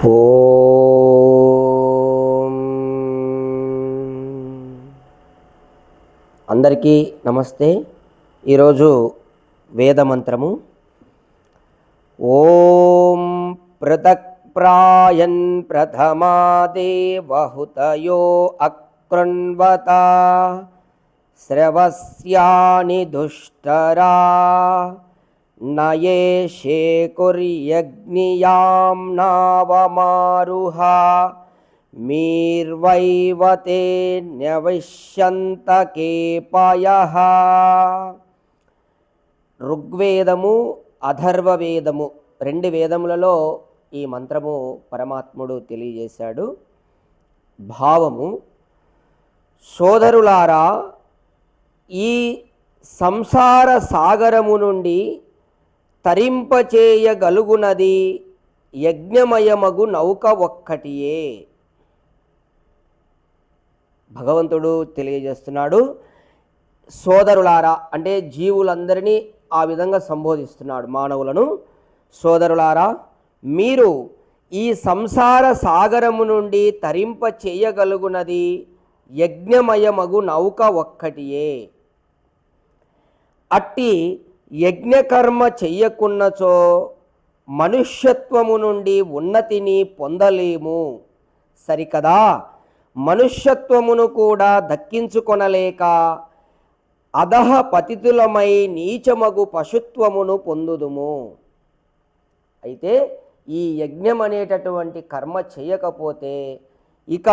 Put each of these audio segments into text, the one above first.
ఓం అందరికీ నమస్తే. ఈరోజు వేదమంత్రము ఓం పృథక్ ప్రాయన్ ప్రథమా దేవహుతయో అకృణ్వత శ్రవస్యాని దుష్టరా నయేషే కుర్యగ్నియాం నావమారుహ మీర్వైవతే న్యవిష్యంత కేపయః. ఋగ్వేదము అథర్వవేదము రెండు వేదములలో ఈ మంత్రము పరమాత్ముడు తెలియజేశాడు. భావము: సోదరులారా, ఈ సంసార సాగరము నుండి తరింపచేయగలుగునది యజ్ఞమయమగు నౌక ఒక్కటియే. భగవంతుడు తెలియజేస్తున్నాడు. సోదరులారా అంటే జీవులందరినీ ఆ విధంగా సంబోధిస్తున్నాడు. మానవులను సోదరులారా, మీరు ఈ సంసార సాగరము నుండి తరింప చేయగలుగునది యజ్ఞమయమగు నౌక ఒక్కటియే. అట్టి యజ్ఞకర్మ చెయ్యకున్నచో మనుష్యత్వము నుండి ఉన్నతిని పొందలేము సరికదా. మనుష్యత్వమును కూడా దక్కించుకొనలేక అధః పతితులమై నీచమగు పశుత్వమును పొందుదుము. అయితే ఈ యజ్ఞం అనేటటువంటి కర్మ చేయకపోతే ఇక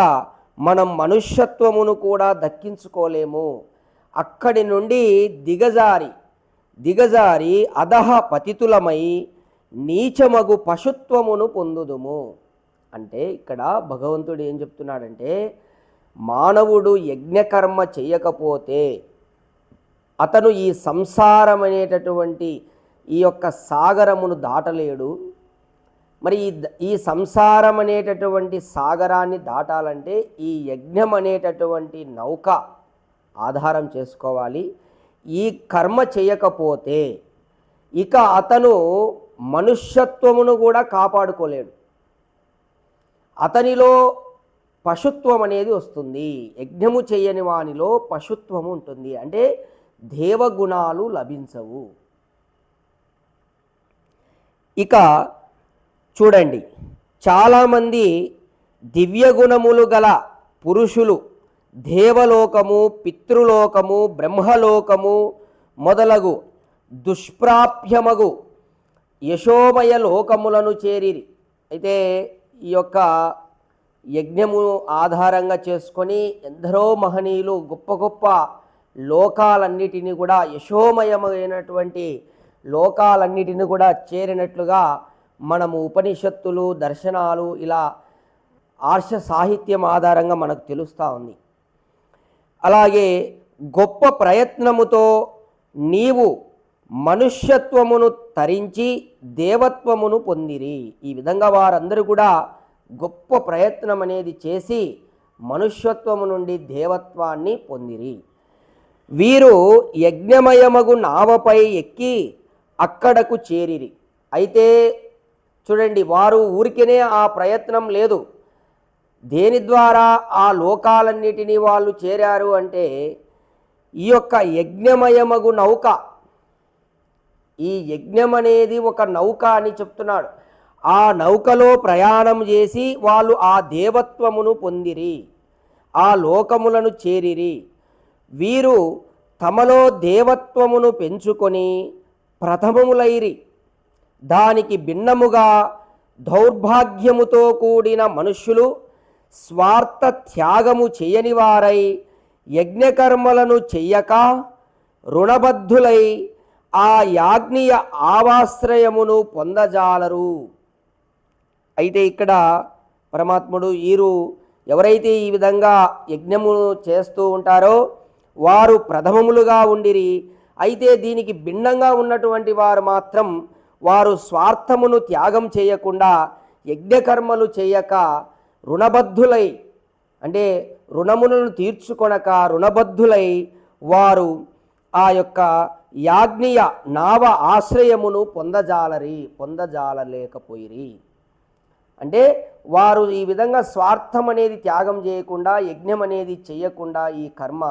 మనం మనుష్యత్వమును కూడా దక్కించుకోలేము. అక్కడి నుండి దిగజారి అధః పతితులమై నీచమగు పశుత్వమును పొందుదుము. అంటే ఇక్కడ భగవంతుడు ఏం చెప్తున్నాడంటే, మానవుడు యజ్ఞకర్మ చేయకపోతే అతను ఈ సంసారం అనేటటువంటి ఈ యొక్క సాగరమును దాటలేడు. మరి ఈ సంసారం అనేటటువంటి సాగరాన్ని దాటాలంటే ఈ యజ్ఞం అనేటటువంటి నౌక ఆధారం చేసుకోవాలి. ఈ కర్మ చేయకపోతే ఇక అతను మనుష్యత్వమును కూడా కాపాడుకోలేడు. అతనిలో పశుత్వం అనేది వస్తుంది. యజ్ఞము చేయని వానిలో పశుత్వము ఉంటుంది. అంటే దేవగుణాలు లభించవు. ఇక చూడండి, చాలామంది దివ్యగుణములు గల పురుషులు దేవలోకము, పితృలోకము, బ్రహ్మలోకము మొదలగు దుష్ప్రాప్యమగు యశోమయ లోకములను చేరిరి. అయితే ఈ యొక్క యజ్ఞము ఆధారంగా చేసుకొని ఎందరో మహనీయులు గొప్ప గొప్ప లోకాలన్నిటినీ కూడా, యశోమయమైనటువంటి లోకాలన్నిటిని కూడా చేరినట్లుగా మనము ఉపనిషత్తులు, దర్శనాలు, ఇలా ఆర్ష సాహిత్యం ఆధారంగా మనకు తెలుస్తూ ఉంది. అలాగే గొప్ప ప్రయత్నముతో నీవు మనుష్యత్వమును తరించి దేవత్వమును పొందిరి. ఈ విధంగా వారందరూ కూడా గొప్ప ప్రయత్నం అనేది చేసి మనుష్యత్వము నుండి దేవత్వాన్ని పొందిరి. వీరు యజ్ఞమయమగు నావపై ఎక్కి అక్కడకు చేరిరి. అయితే చూడండి, వారు ఊరికేనే ఆ ప్రయత్నం లేదు. దేని ద్వారా ఆ లోకాలన్నిటినీ వాళ్ళు చేరారు అంటే ఈ యొక్క యజ్ఞమయమగు నౌక. ఈ యజ్ఞం అనేది ఒక నౌక అని చెప్తున్నాడు. ఆ నౌకలో ప్రయాణం చేసి వాళ్ళు ఆ దేవత్వమును పొందిరి, ఆ లోకములను చేరిరి. వీరు తమలో దేవత్వమును పెంచుకొని ప్రథమములైరి. దానికి భిన్నముగా దౌర్భాగ్యముతో కూడిన మనుష్యులు స్వార్థ త్యాగము చేయని వారై యజ్ఞకర్మలను చెయ్యక రుణబద్ధులై ఆ యాజ్ఞీయ ఆవాశ్రయమును పొందజాలరు. అయితే ఇక్కడ పరమాత్ముడు ఎవరైతే ఈ విధంగా యజ్ఞమును చేస్తూ ఉంటారో వారు ప్రథమములుగా ఉండిరి. అయితే దీనికి భిన్నంగా ఉన్నటువంటి వారు మాత్రం వారు స్వార్థమును త్యాగం చేయకుండా యజ్ఞకర్మలు చేయక రుణబద్ధులై, అంటే రుణములను తీర్చుకొనక రుణబద్ధులై వారు ఆ యొక్క యాజ్ఞీయ నావ ఆశ్రయమును పొందజాలలేకపోయిరి. అంటే వారు ఈ విధంగా స్వార్థం అనేది త్యాగం చేయకుండా, యజ్ఞం అనేది చేయకుండా ఈ కర్మ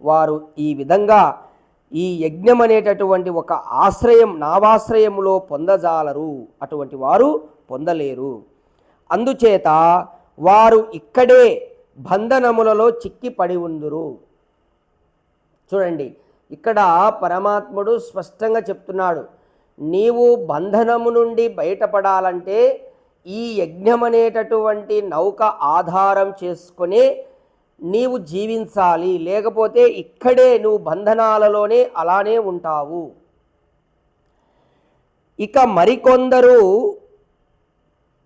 వారు ఈ విధంగా ఈ యజ్ఞం అనేటటువంటి ఒక ఆశ్రయం నావాశ్రయములో పొందజాలరు, అటువంటి వారు పొందలేరు. అందుచేత వారు ఇక్కడే బంధనములలో చిక్కి పడి ఉందురు. చూడండి, ఇక్కడ పరమాత్ముడు స్పష్టంగా చెప్తున్నాడు, నీవు బంధనము నుండి బయటపడాలంటే ఈ యజ్ఞం అనేటటువంటి నౌక ఆధారం చేసుకునే నీవు జీవించాలి, లేకపోతే ఇక్కడే నువ్వు బంధనాలలోనే అలానే ఉంటావు. ఇక మరికొందరు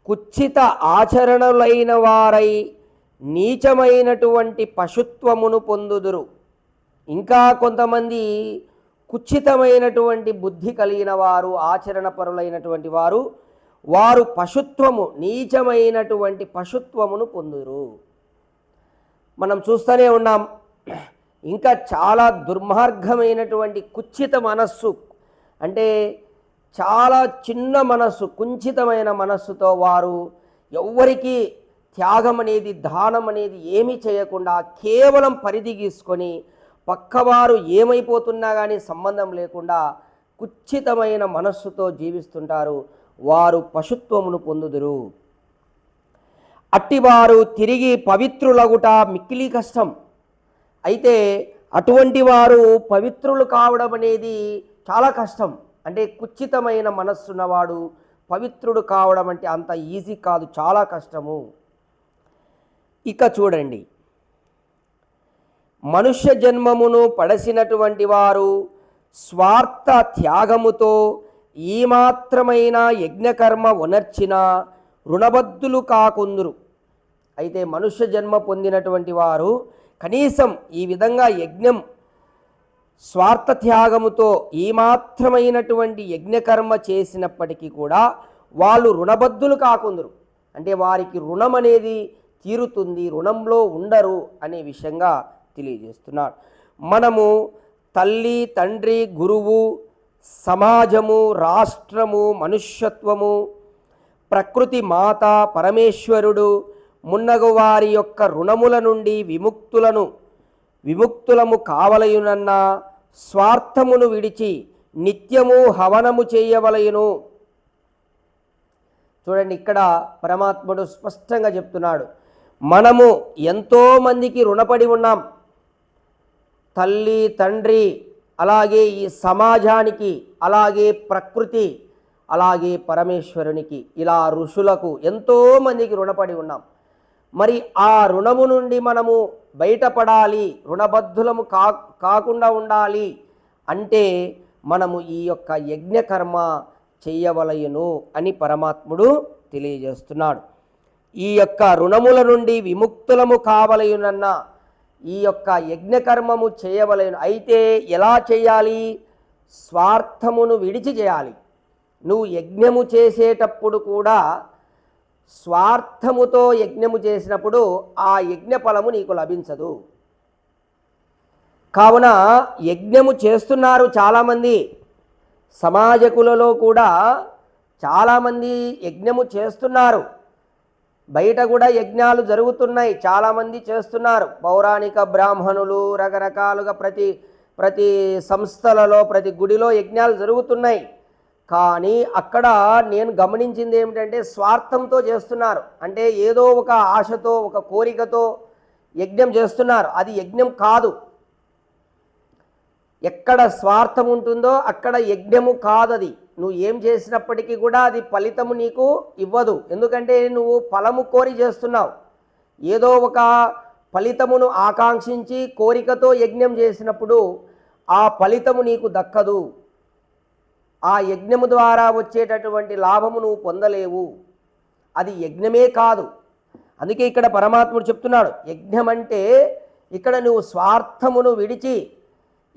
కుచ్చిత ఆచరణలైన వారై నీచమైనటువంటి పశుత్వమును పొందుదురు. ఇంకా కొంతమంది కుచ్చితమైనటువంటి బుద్ధి కలిగిన వారు, ఆచరణ పరులైనటువంటి వారు, వారు పశుత్వము, నీచమైనటువంటి పశుత్వమును పొందురు. మనం చూస్తూనే ఉన్నాం. ఇంకా చాలా దుర్మార్గమైనటువంటి కుచ్చిత మనస్సు, అంటే చాలా చిన్న మనస్సు, కుంచితమైన మనస్సుతో వారు ఎవ్వరికీ త్యాగం అనేది, దానం అనేది ఏమీ చేయకుండా కేవలం పరిధి గీసుకొని పక్కవారు ఏమైపోతున్నా కానీ సంబంధం లేకుండా కుచ్చితమైన మనస్సుతో జీవిస్తుంటారు. వారు పశుత్వమును పొందుదురు. అట్టివారు తిరిగి పవిత్రులగుట మిక్కిలి కష్టం. అయితే అటువంటి వారు పవిత్రులు కావడం అనేది చాలా కష్టం. అంటే కుచ్చితమైన మనస్సున్నవాడు పవిత్రుడు కావడం అంటే అంత ఈజీ కాదు, చాలా కష్టము. ఇక చూడండి, మనుష్య జన్మమును పడసినటువంటి వారు స్వార్థ త్యాగముతో ఈ మాత్రమైన యజ్ఞకర్మ ఉనర్చిన రుణబద్ధులు కాకుందురు. అయితే మనుష్య జన్మ పొందినటువంటి వారు కనీసం ఈ విధంగా యజ్ఞం స్వార్థ త్యాగముతో ఈ మాత్రమైనటువంటి యజ్ఞకర్మ చేసినప్పటికీ కూడా వాళ్ళు రుణబద్ధులు కాకుందురు. అంటే వారికి రుణం అనేది తీరుతుంది, రుణంలో ఉండరు అనే విషయంగా తెలియజేస్తున్నాడు. మనము తల్లి, తండ్రి, గురువు, సమాజము, రాష్ట్రము, మనుష్యత్వము, ప్రకృతి మాత, పరమేశ్వరుడు మున్నగు వారి యొక్క రుణముల నుండి విముక్తులము కావలయునన్న స్వార్థమును విడిచి నిత్యము హవనము చేయవలయును. చూడండి, ఇక్కడ పరమాత్ముడు స్పష్టంగా చెప్తున్నాడు, మనము ఎంతోమందికి రుణపడి ఉన్నాం. తల్లి, తండ్రి, అలాగే ఈ సమాజానికి, అలాగే ప్రకృతి, అలాగే పరమేశ్వరునికి, ఇలా ఋషులకు ఎంతోమందికి రుణపడి ఉన్నాం. మరి ఆ రుణము నుండి మనము బయటపడాలి, రుణబద్ధులము కాకుండా ఉండాలి అంటే మనము ఈ యొక్క యజ్ఞకర్మ చెయ్యవలయును అని పరమాత్ముడు తెలియజేస్తున్నాడు. ఈ యొక్క రుణముల నుండి విముక్తులము కావలయునన్న ఈ యొక్క యజ్ఞకర్మము చేయవలెను. అయితే ఎలా చేయాలి? స్వార్థమును విడిచి చేయాలి. నువ్వు యజ్ఞము చేసేటప్పుడు కూడా స్వార్థముతో యజ్ఞము చేసినప్పుడు ఆ యజ్ఞ ఫలము నీకు లభించదు. కావున యజ్ఞము చేస్తున్నారు చాలామంది, సమాజకులలో కూడా చాలామంది యజ్ఞము చేస్తున్నారు, బయట కూడా యజ్ఞాలు జరుగుతున్నాయి, చాలామంది చేస్తున్నారు. పౌరాణిక బ్రాహ్మణులు రకరకాలుగా ప్రతి సంస్థలలో, ప్రతి గుడిలో యజ్ఞాలు జరుగుతున్నాయి. కానీ అక్కడ నేను గమనించింది ఏమిటంటే స్వార్థంతో చేస్తున్నారు. అంటే ఏదో ఒక ఆశతో, ఒక కోరికతో యజ్ఞం చేస్తున్నారు. అది యజ్ఞం కాదు. ఎక్కడ స్వార్థం ఉంటుందో అక్కడ యజ్ఞము కాదది. నువ్వు ఏం చేసినప్పటికీ కూడా అది ఫలితము నీకు ఇవ్వదు. ఎందుకంటే నువ్వు ఫలము కోరి చేస్తున్నావు. ఏదో ఒక ఫలితమును ఆకాంక్షించి కోరికతో యజ్ఞం చేసినప్పుడు ఆ ఫలితము నీకు దక్కదు. ఆ యజ్ఞము ద్వారా వచ్చేటటువంటి లాభము నువ్వు పొందలేవు. అది యజ్ఞమే కాదు. అందుకే ఇక్కడ పరమాత్ముడు చెప్తున్నాడు, యజ్ఞం అంటే ఇక్కడ నువ్వు స్వార్థమును విడిచి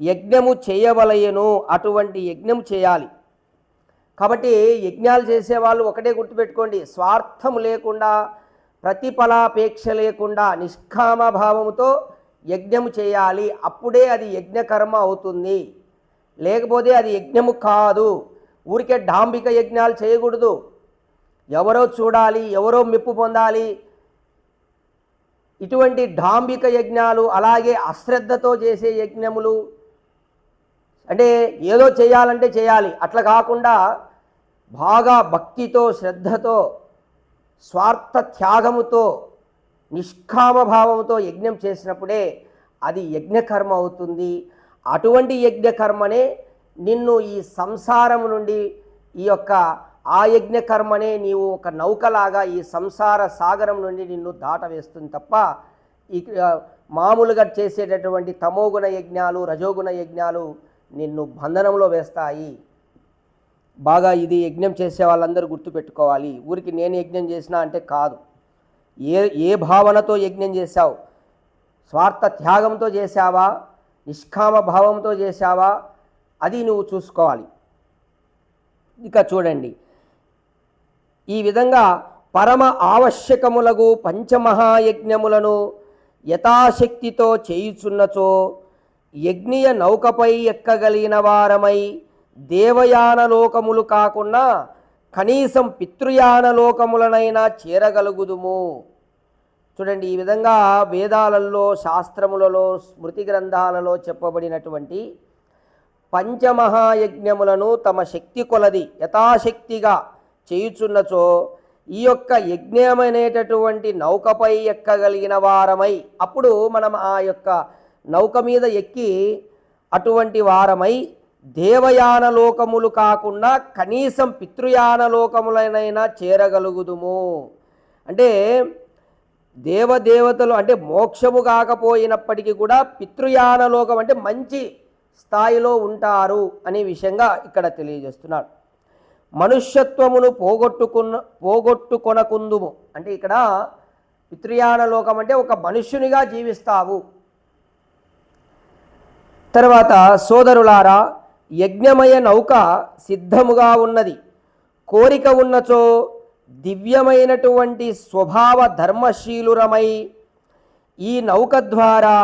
యజ్ఞము చేయవలయను, అటువంటి యజ్ఞం చేయాలి. కాబట్టి యజ్ఞాలు చేసేవాళ్ళు ఒకటే గుర్తుపెట్టుకోండి, స్వార్థము లేకుండా, ప్రతిఫలాపేక్ష లేకుండా నిష్కామ భావముతో యజ్ఞము చేయాలి. అప్పుడే అది యజ్ఞకర్మ అవుతుంది. లేకపోతే అది యజ్ఞము కాదు. ఊరికే డాంబిక యజ్ఞాలు చేయకూడదు. ఎవరో చూడాలి, ఎవరో మెప్పు పొందాలి, ఇటువంటి డాంబిక యజ్ఞాలు, అలాగే అశ్రద్ధతో చేసే యజ్ఞములు, అంటే ఏదో చేయాలంటే చేయాలి అట్లా కాకుండా బాగా భక్తితో, శ్రద్ధతో, స్వార్థ త్యాగముతో, నిష్కామ భావముతో యజ్ఞం చేసినప్పుడే అది యజ్ఞకర్మ అవుతుంది. అటువంటి యజ్ఞకర్మనే నిన్ను ఈ సంసారము నుండి, ఈ యొక్క ఆ యజ్ఞకర్మనే నీవు ఒక నౌకలాగా ఈ సంసార సాగరం నుండి నిన్ను దాటవేస్తుంది తప్ప ఈ మామూలుగా చేసేటటువంటి తమోగుణ యజ్ఞాలు, రజోగుణ యజ్ఞాలు నిన్ను బంధనంలో వేస్తాయి. బాగా ఇది యజ్ఞం చేసే వాళ్ళందరూ గుర్తుపెట్టుకోవాలి. ఊరికి నేను యజ్ఞం చేసినా అంటే కాదు. ఏ భావనతో యజ్ఞం చేశావు? స్వార్థ త్యాగంతో చేశావా, నిష్కామ భావంతో చేశావా, అది నువ్వు చూసుకోవాలి. ఇక చూడండి, ఈ విధంగా పరమ ఆవశ్యకములగు పంచమహాయజ్ఞములను యథాశక్తితో చేయుచున్నచో యజ్ఞీయ నౌకపై ఎక్కగలిగిన వారమై దేవయాన లోకములు కాకుండా కనీసం పితృయాన లోకములనైనా చేరగలుగుదుము. చూడండి, ఈ విధంగా వేదాలలో, శాస్త్రములలో, స్మృతి గ్రంథాలలో చెప్పబడినటువంటి పంచమహాయజ్ఞములను తమ శక్తి కొలది యథాశక్తిగా చేయుచున్నచో ఈ యొక్క యజ్ఞమనేటటువంటి నౌకపై ఎక్కగలిగిన వారమై, అప్పుడు మనం ఆ యొక్క నౌక మీద ఎక్కి అటువంటి వారమై దేవయాన లోకములు కాకుండా కనీసం పితృయాన లోకములనైనా చేరగలుగుదుము. అంటే దేవదేవతలు అంటే మోక్షము కాకపోయినప్పటికీ కూడా పితృయాన లోకం అంటే మంచి స్థాయిలో ఉంటారు అనే విషయంగా ఇక్కడ తెలియజేస్తున్నాడు. మనుష్యత్వమును పోగొట్టుకొనకుందుము అంటే ఇక్కడ పితృయాన లోకం అంటే ఒక మనుష్యునిగా జీవిస్తావు. తర్వాత సోదరులారా, యజ్ఞమయ నౌక సిద్ధముగా ఉన్నది. కోరిక ఉన్నచో దివ్యమైనటువంటి స్వభావ ధర్మశీలురమై ఈ నౌక ద్వారా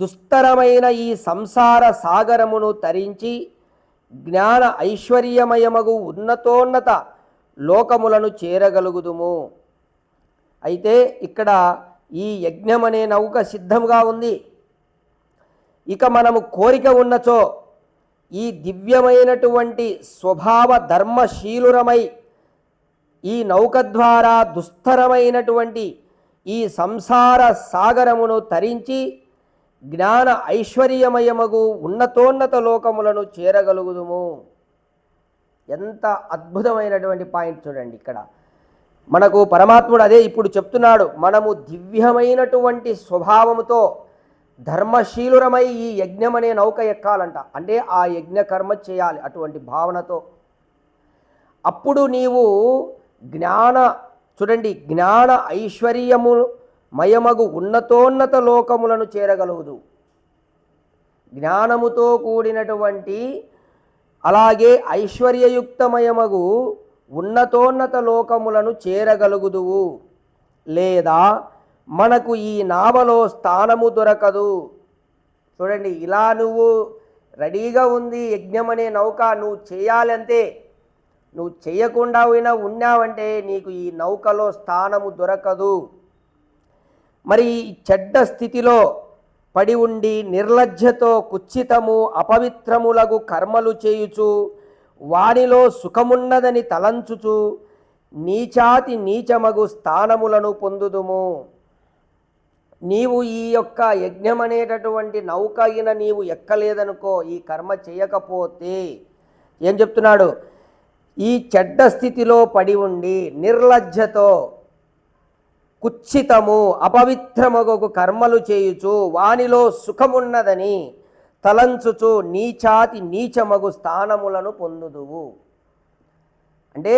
దుస్తరమైన ఈ సంసార సాగరమును తరించి జ్ఞాన ఐశ్వర్యమయమగు ఉన్నతోన్నత లోకములను చేరగలుగుదుము. అయితే ఇక్కడ ఈ యజ్ఞమనే నౌక సిద్ధంగా ఉంది. ఇక మనము కోరిక ఉన్నచో ఈ దివ్యమైనటువంటి స్వభావ ధర్మశీలురమై ఈ నౌక ద్వారా దుస్తరమైనటువంటి ఈ సంసార సాగరమును తరించి జ్ఞాన ఐశ్వర్యమయమగు ఉన్నతోన్నత లోకములను చేరగలుగుదుము. ఎంత అద్భుతమైనటువంటి పాయింట్ చూడండి. ఇక్కడ మనకు పరమాత్ముడు అదే ఇప్పుడు చెప్తున్నాడు. మనము దివ్యమైనటువంటి స్వభావముతో ధర్మశీలురమై ఈ యజ్ఞం అనే నౌక ఎక్కాలంట. అంటే ఆ యజ్ఞ కర్మ చేయాలి అటువంటి భావనతో. అప్పుడు నీవు చూడండి జ్ఞాన ఐశ్వర్యము మయమగు ఉన్నతోన్నత లోకములను చేరగలుగుదు. జ్ఞానముతో కూడినటువంటి అలాగే ఐశ్వర్యయుక్తమయమగు ఉన్నతోన్నత లోకములను చేరగలుగుదువు. లేదా మనకు ఈ నావలో స్థానము దొరకదు. చూడండి, ఇలా నువ్వు రెడీగా ఉంది యజ్ఞం అనే నౌక, నువ్వు చేయాలంటే నువ్వు చేయకుండా ఉన్నావంటే నీకు ఈ నౌకలో స్థానము దొరకదు. మరి చెడ్డ స్థితిలో పడి ఉండి నిర్లజ్జతో కుచ్చితము అపవిత్రములగు కర్మలు చేయుచు వానిలో సుఖమున్నదని తలంచుచు నీచాతి నీచమగు స్థానములను పొందుదుము. నీవు ఈ యొక్క యజ్ఞం అనేటటువంటి నౌక అయిన నీవు ఎక్కలేదనుకో, ఈ కర్మ చేయకపోతే ఏం చెప్తున్నాడు? ఈ చెడ్డ స్థితిలో పడి ఉండి నిర్లజ్జతో కుచ్చితము అపవిత్రమగు కర్మలు చేయుచు వానిలో సుఖమున్నదని తలంచుచు నీచాతి నీచమగు స్థానములను పొందుదువు. అంటే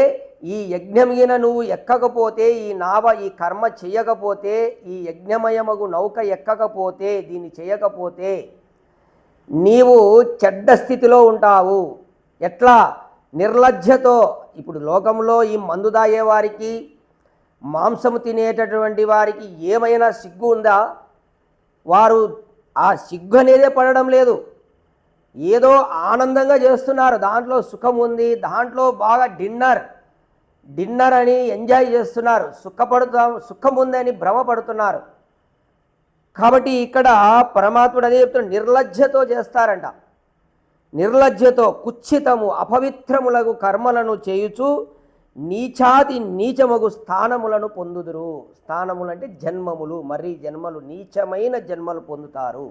ఈ యజ్ఞమిన నువ్వు ఎక్కకపోతే, ఈ నావ ఈ కర్మ చేయకపోతే, ఈ యజ్ఞమయమగు నౌక ఎక్కకపోతే, దీన్ని చేయకపోతే నీవు చెడ్డ స్థితిలో ఉంటావు. ఎట్లా? నిర్లజ్జతో. ఇప్పుడు లోకంలో ఈ మందు తాగే వారికి, మాంసము తినేటటువంటి వారికి ఏమైనా సిగ్గు ఉందా? వారు ఆ సిగ్గు అనేదే పడడం లేదు. ఏదో ఆనందంగా చేస్తున్నారు, దాంట్లో సుఖం ఉంది, దాంట్లో బాగా డిన్నర్ డిన్నర్ అని ఎంజాయ్ చేస్తున్నారు, సుఖం ఉందని భ్రమపడుతున్నారు. కాబట్టి ఇక్కడ పరమాత్ముడు అదే చెప్తున్నాడు, నిర్లజ్జతో చేస్తారంట. నిర్లజ్జతో కుచ్చితము అపవిత్రములకు కర్మలను చేయుచు నీచాతి నీచమగు స్థానములను పొందుదురు. స్థానములు అంటే జన్మములు, మరి జన్మలు, నీచమైన జన్మలు పొందుతారు.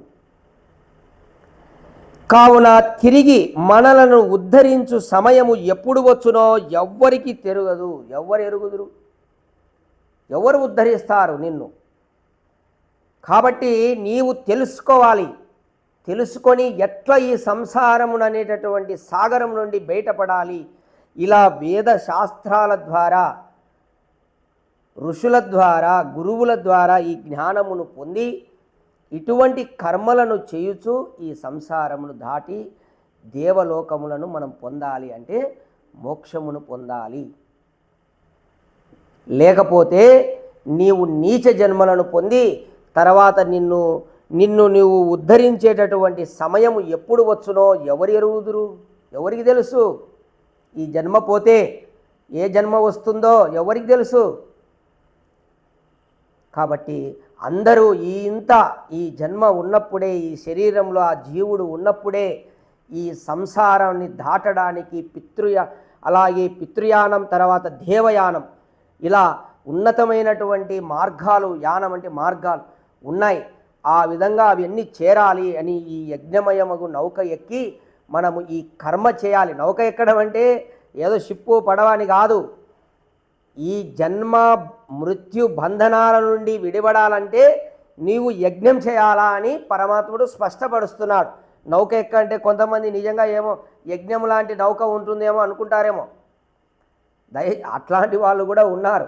కావున తిరిగి మనలను ఉద్ధరించు సమయము ఎప్పుడు వచ్చునో ఎవ్వరికి తెరుగదు. ఎవరు ఎరుగుదురు? ఎవరు ఉద్ధరిస్తారు నిన్ను? కాబట్టి నీవు తెలుసుకోవాలి. తెలుసుకొని ఎట్లా ఈ సంసారముననేటటువంటి సాగరం నుండి బయటపడాలి, ఇలా వేద శాస్త్రాల ద్వారా, ఋషుల ద్వారా, గురువుల ద్వారా ఈ జ్ఞానమును పొంది ఇటువంటి కర్మలను చేయుచు ఈ సంసారమును దాటి దేవలోకములను మనం పొందాలి. అంటే మోక్షమును పొందాలి. లేకపోతే నీవు నీచ జన్మలను పొంది తర్వాత నిన్ను నీవు ఉద్ధరించేటటువంటి సమయము ఎప్పుడు వచ్చునో ఎవరు ఎరుగుదురు? ఎవరికి తెలుసు? ఈ జన్మ పోతే ఏ జన్మ వస్తుందో ఎవరికి తెలుసు? కాబట్టి అందరూ ఈ జన్మ ఉన్నప్పుడే, ఈ శరీరంలో ఆ జీవుడు ఉన్నప్పుడే ఈ సంసారాన్ని దాటడానికి అలాగే పితృయానం, తర్వాత దేవయానం, ఇలా ఉన్నతమైనటువంటి మార్గాలు, యానం అంటే మార్గాలు ఉన్నాయి. ఆ విధంగా అవన్నీ చేరాలి అని ఈ యజ్ఞమయమగు నౌక ఎక్కి మనము ఈ కర్మ చేయాలి. నౌక ఎక్కడం అంటే ఏదో షిప్పు పడవని కాదు. ఈ జన్మ మృత్యు బంధనాల నుండి విడిపడాలంటే నీవు యజ్ఞం చేయాలా అని పరమాత్ముడు స్పష్టపరుస్తున్నాడు. నౌక ఎక్కంటే కొంతమంది నిజంగా ఏమో యజ్ఞం లాంటి నౌక ఉంటుందేమో అనుకుంటారేమో. అట్లాంటి వాళ్ళు కూడా ఉన్నారు,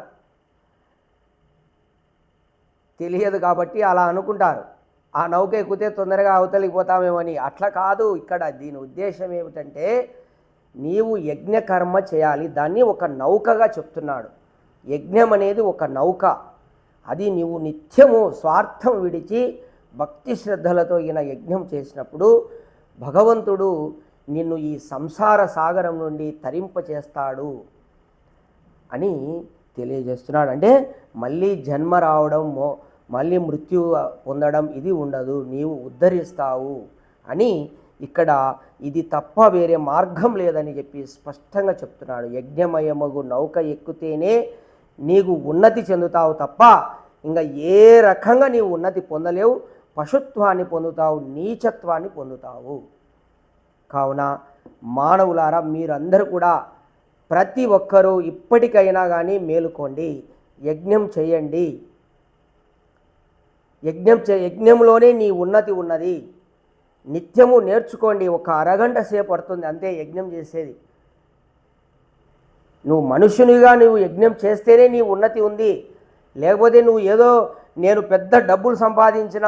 తెలియదు కాబట్టి అలా అనుకుంటారు. ఆ నౌక ఎక్కితే తొందరగా అవతలికి పోతామేమని. అట్లా కాదు. ఇక్కడ దీని ఉద్దేశం ఏమిటంటే నీవు యజ్ఞకర్మ చేయాలి. దాన్ని ఒక నౌకగా చెప్తున్నాడు. యజ్ఞం అనేది ఒక నౌక. అది నీవు నిత్యము స్వార్థం విడిచి భక్తి శ్రద్ధలతో ఈయన యజ్ఞం చేసినప్పుడు భగవంతుడు నిన్ను ఈ సంసార సాగరం నుండి తరింపచేస్తాడు అని తెలియజేస్తున్నాడు. అంటే మళ్ళీ జన్మ రావడం, మళ్ళీ మృత్యు పొందడం ఇది ఉండదు, నీవు ఉద్ధరిస్తావు అని ఇక్కడ ఇది తప్ప వేరే మార్గం లేదని చెప్పి స్పష్టంగా చెప్తున్నాడు. యజ్ఞమయమగు నౌక ఎక్కుతేనే నీకు ఉన్నతి చెందుతావు తప్ప ఇంకా ఏ రకంగా నీవు ఉన్నతి పొందలేవు. పశుత్వాన్ని పొందుతావు, నీచత్వాన్ని పొందుతావు. కావున మానవులారా, మీరందరూ కూడా ప్రతి ఒక్కరూ ఇప్పటికైనా కానీ మేలుకోండి, యజ్ఞం చేయండి. యజ్ఞంలోనే నీ ఉన్నతి ఉన్నది. నిత్యము నేర్చుకోండి. ఒక అరగంట సేపు పడుతుంది అంతే యజ్ఞం చేసేది. నువ్వు మనుషునిగా నువ్వు యజ్ఞం చేస్తేనే నీ ఉన్నతి ఉంది. లేకపోతే నువ్వు ఏదో నేను పెద్ద డబ్బులు సంపాదించిన,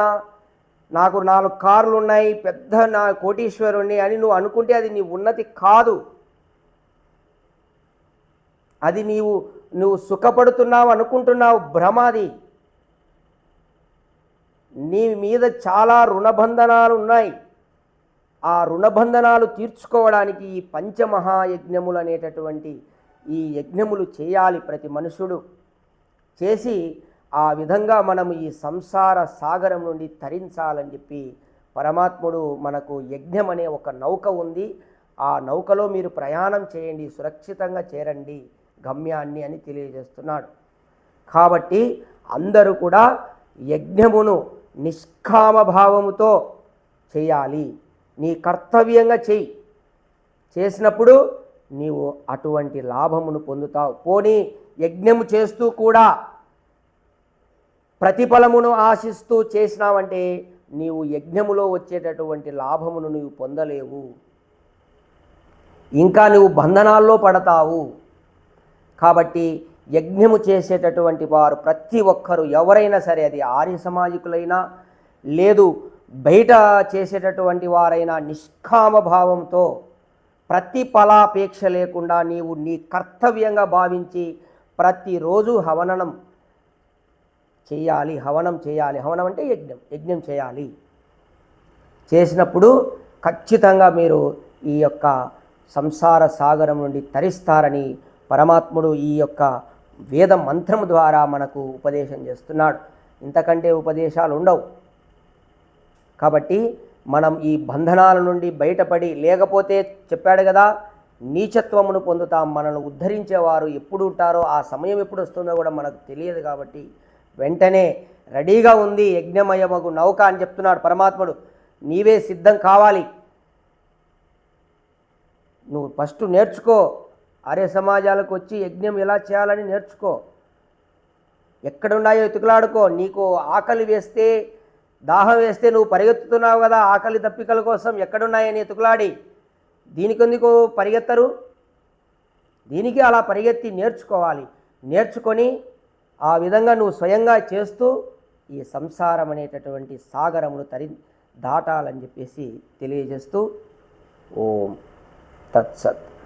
నాకు 4 కార్లు ఉన్నాయి, పెద్ద నా కోటీశ్వరుణ్ణి అని నువ్వు అనుకుంటే అది నీ ఉన్నతి కాదు. అది నువ్వు సుఖపడుతున్నావు అనుకుంటున్నావు, భ్రమాది. నీ మీద చాలా రుణబంధనాలు ఉన్నాయి. ఆ రుణబంధనాలు తీర్చుకోవడానికి ఈ పంచమహాయజ్ఞములు అనేటటువంటి ఈ యజ్ఞములు చేయాలి ప్రతి మనుషుడు. చేసి ఆ విధంగా మనము ఈ సంసార సాగరం నుండి తరించాలని చెప్పి పరమాత్ముడు మనకు యజ్ఞం అనే ఒక నౌక ఉంది. ఆ నౌకలో మీరు ప్రయాణం చేయండి, సురక్షితంగా చేరండి గమ్యాన్ని అని తెలియజేస్తున్నాడు. కాబట్టి అందరూ కూడా యజ్ఞమును నిష్కామభావముతో చేయాలి. నీ కర్తవ్యంగా చెయ్యి. చేసినప్పుడు నీవు అటువంటి లాభమును పొందుతావు. పోనీ యజ్ఞము చేస్తూ కూడా ప్రతిఫలమును ఆశిస్తూ చేసినావంటే నీవు యజ్ఞములో వచ్చేటటువంటి లాభమును నీవు పొందలేవు, ఇంకా నువ్వు బంధనాల్లో పడతావు. కాబట్టి యజ్ఞము చేసేటటువంటి వారు ప్రతి ఒక్కరూ ఎవరైనా సరే, అది ఆర్య సమాజికులైనా లేదు బయట చేసేటటువంటి వారైనా, నిష్కామ భావంతో ప్రతిఫలాపేక్ష లేకుండా నీవు నీ కర్తవ్యంగా భావించి ప్రతిరోజు హవనం చేయాలి. హవనం అంటే యజ్ఞం చేయాలి. చేసినప్పుడు ఖచ్చితంగా మీరు ఈ యొక్క సంసార సాగరం నుండి తరిస్తారని పరమాత్ముడు ఈ యొక్క వేద మంత్రము ద్వారా మనకు ఉపదేశం చేస్తున్నాడు. ఇంతకంటే ఉపదేశాలు ఉండవు. కాబట్టి మనం ఈ బంధనాల నుండి బయటపడి, లేకపోతే చెప్పాడు కదా, నీచత్వమును పొందుతాం. మనల్ని ఉద్ధరించేవారు ఎప్పుడు ఉంటారో, ఆ సమయం ఎప్పుడు వస్తుందో కూడా మనకు తెలియదు. కాబట్టి వెంటనే రెడీగా ఉంది యజ్ఞమయమగు నౌక అని చెప్తున్నాడు పరమాత్ముడు. నీవే సిద్ధం కావాలి. నువ్వు ఫస్ట్ నేర్చుకో. ఆర్య సమాజాలకు వచ్చి యజ్ఞం ఎలా చేయాలని నేర్చుకో. ఎక్కడున్నాయో ఎతుకులాడుకో. నీకు ఆకలి వేస్తే, దాహం వేస్తే నువ్వు పరిగెత్తుతున్నావు కదా ఆకలి దప్పికల కోసం, ఎక్కడున్నాయని ఎతుకులాడి. దీనికి ఎందుకు పరిగెత్తరు? దీనికి అలా పరిగెత్తి నేర్చుకోవాలి. నేర్చుకొని ఆ విధంగా నువ్వు స్వయంగా చేస్తూ ఈ సంసారం అనేటటువంటి సాగరమును దాటాలని చెప్పేసి తెలియజేస్తూ ఓం తత్సత్.